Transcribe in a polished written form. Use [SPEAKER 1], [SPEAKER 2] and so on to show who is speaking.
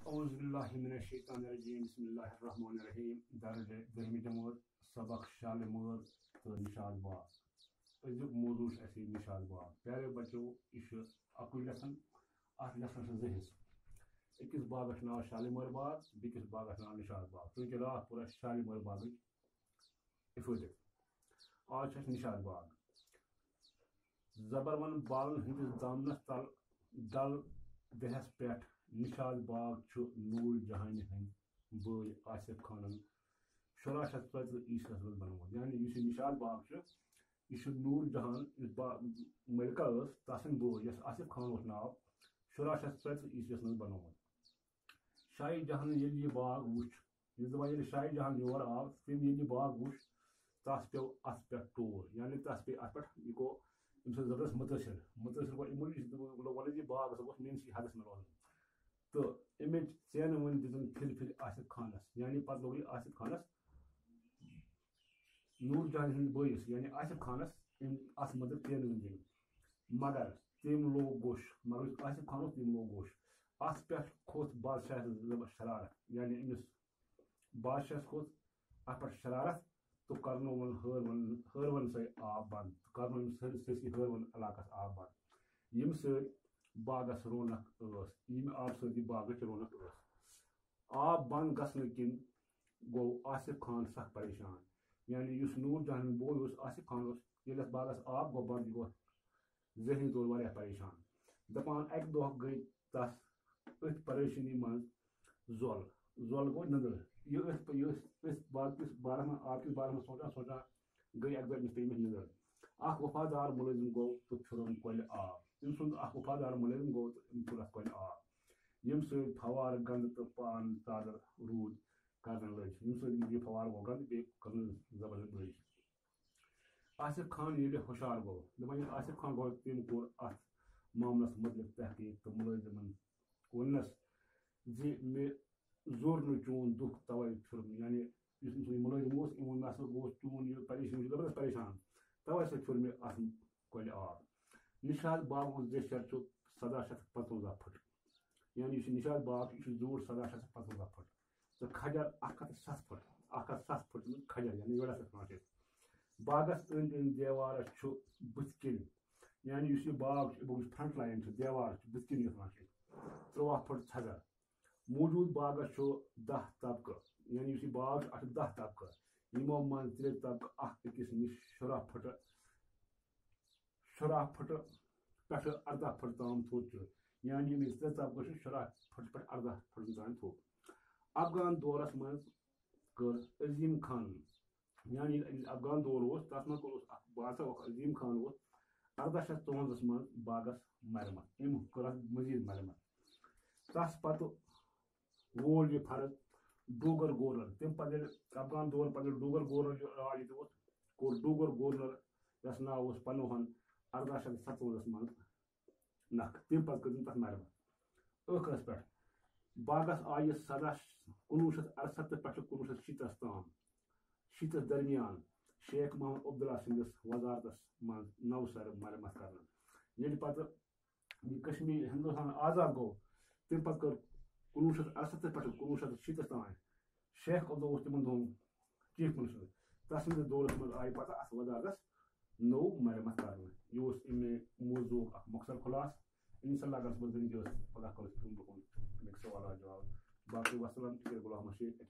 [SPEAKER 1] اعوذ باللہ من الشیطان الرجیم بسم اللہ الرحمن الرحیم درج درمی جماعت سبق شالمور تو نشاد باغ ازیک موضوع اسی نشاد باغ پیارے بچو یہ اکوئی لیسن ات لیسن زٕ حصہٕ أکِس باغس ناو شالمور باغ بیٚکِس باغس ناو نشاد باغ چونکہ رات پورا شالمور باغٕچ حفاظت آج چھِ اَسہِ نشاد باغ زبرون بالن ہندس دامنس تل ڈل دہس پٮ۪ٹھ نشاد باغ چھُ نور جہانی ہٕنٛدۍ بٲے آصف خانن 1634 عیسویس منٛز بنومُت یعنی یُس یہِ نشاد باغ چھُ یہِ چھُ نور جہان یُس ملکہ ٲس تسٕنٛدۍ بٲے یس آصف خان اوس ناو 1634 عیسویس منٛز بنومُت شاہ جہان ییٚلہِ یہِ باغ وُچھ ییٚلہِ شاہ جہان یور آو تٔمۍ ییٚلہِ یہِ باغ وُچھ تس پیوٚو اتھ پٮ۪ٹھ ٹور یعنی تس پیٚیہِ اتھ پٮ۪ٹھ یہِ گوٚو أمۍ سٕنٛز زبردست مُتٲثر گوٚو اَمہِ موٗجوٗب ووٚن یہِ باغ ہسا گوٚژھ میٲنسٕے حدس منٛز روزُن تہٕ اَمِچ ژینہٕ وٲنۍ دِژٕن پھِرِ آصف خانس یعنی پتہٕ لوگ یہِ آصف خانس نور جہان ہٕنٛدِس بٲیِس یعنی آصف خانس اتھ متعلق ژینہٕ وٲنۍ دِنۍ مگر تٔمۍ لوگ گوٚش مگر یُس آصف خان اوس تٔمۍ لوگ گوٚش اتھ پٮ۪ٹھ کھوٚت بادشاہس شرارت یعنی أمِس بادشاہس کھوٚت اتھ پٮ۪ٹھ شرارت تہٕ کرنووُن ہٲروَن سۭتۍ آب بنٛد تہٕ کرنووُن سٲرسٕے ہٲروَن علاقس آب بنٛد ییٚمہِ سۭتۍ باغس رونق ٲس ییٚمہِ آبہٕ سۭتۍ یہِ باغٕچ رونق ٲس آب بنٛد گژھنہٕ کِنۍ گوٚو آصف خان سخ پریشان یعنی یُس نور جہان ہُنٛد بوے اوس آصف خان اوس ییٚلہِ اتھ باغس آب گوٚو بنٛد یہِ گوٚو ذہنی طور واریاہ پریشان دپان اکہِ دۄہ گٔے تس أتھۍ پریشٲنی منٛز زۄل گوٚو نندٕر یہِ أتھۍ باغکِس بارس منٛز آبکِس بارس منٛز سونٛچان گٔے اکہِ دۄہ أمِس پیٚیہِ أمِس نندٕر اکھ وفادار مُلٲزِم گوٚو تہٕ پھِرُن کۄلہِ آب أمۍ سُنٛد اکھ وفادار مُلٲزِم گوٚو تہٕ أمۍ پھِر اتھ کۄلہِ آب ییٚمہِ سۭتۍ فوارٕ گنٛدٕ تہٕ پان ژادر روٗد کرنہٕ لٔگۍ ییٚمہِ سۭتۍ یہِ فوارٕ گوٚو گنٛدٕ بیٚیہِ کٔرنس زبردست بٲرِش آصف خان ییٚلہِ ہُشار گوٚو دپان ییٚلہِ آصف خان گوٚو تٔمۍ کوٚر اتھ معاملس متعلق تحقیق تہٕ مُلٲزِمن ووٚننس زِ مےٚ زور نہٕ چون دُکھ توے پھِرُن یعنی یُس أمۍ سُنٛد مُلٲزِم اوس أمۍ ووٚن مےٚ ہسا گوٚژھ چون یہِ پریشٲنی چھِ زبردست پریشان توے سۭتۍ پھِر مےٚ اتھ کۄلہِ آب نشاد باغُک زیچھر چھُ 1755 پھٕٹ یعنی یُس یہِ نشاد باغ چھُ یہِ چھُ زیوٗٹھ 1755 پھٕٹ تہٕ کھجر 107 پھٕٹ 107 پھٕٹ چھِ کھجر یعنی یوڑا وَنان چھِ أسۍ باغس أنٛدۍ أنٛدۍ دیوارس چھُ بٕتھِ کِنۍ یعنی یُس یہِ باغ چھُ اَمیُک یُس فرنٹ لاین چھُ دیوار چھُ بٕتھِ کِنۍ یَتھ وَنان چھِ أسۍ 13 پھٕٹ تھزر موٗجوٗد باغس چھُ 10 طبقہٕ یعنی یُس یہِ باغ چھُ اتھ چھِ 10 طبقہٕ یِمو منٛز 3 طبقہٕ اکھ أکِس نِش 16 پھٕٹہٕ پٮ۪ٹھٕ 18 پھٕٹ تام تھوٚد چھُ یعنی یِم 3 طبقہٕ چھِ 16 پھٕٹہٕ پٮ۪ٹھ 18 پھٕٹن تام تھوٚد افغان دورس منٛز کٔر عظیٖم خانن یعنی ییٚلہِ افغان دور اوس تتھ منٛز اوس اکھ بادشاہ اکھ عظیٖم خان اوس 1853 منٛز باغس مرمت أمۍ کٔر اتھ مزیٖد مرمت تس پتہٕ وول یہِ فرض ڈوگر گورنر تمہِ پتہٕ ییٚلہِ افغان دور پتہٕ ییٚلہِ ڈوگر گورنر راج ییٚتہِ اوس کوٚر ڈوگر گورنر یس ناو اوس پنوہن 1857 منٛز نکھٕ تمہِ پتہٕ کٔر تٔمۍ تتھ مرمت ٲخرس پٮ۪ٹھ باغس آیہِ 1968 پٮ۪ٹھٕ 1970 تام شیٖتس درمیان شیخ محمد عبداللہ سٕنٛدِس وزارتس منٛز نوسر مرمت کرنہٕ ییٚلہِ پتہٕ یہِ کشمیٖر ہندوستان آزاد گوٚو تمہِ پتہٕ کٔر 1968 پٮ۪ٹھٕ 1970 تام شیخ عبداللہ اوس تِمن دۄہن چیف منسٹر تسٕنٛدِس دورس منٛز آیہِ پتہٕ اتھ وزارتس نوٚو مرمت کرنہٕ یہِ اوس امہِ موضوٗعُک اکھ مۄخصر خُلاصہٕ اِنشاء اللہ اگر زندگی ٲس پگاہ کرو أسۍ امیُک سوالات جواب باقٕے وسلام غلام شیخ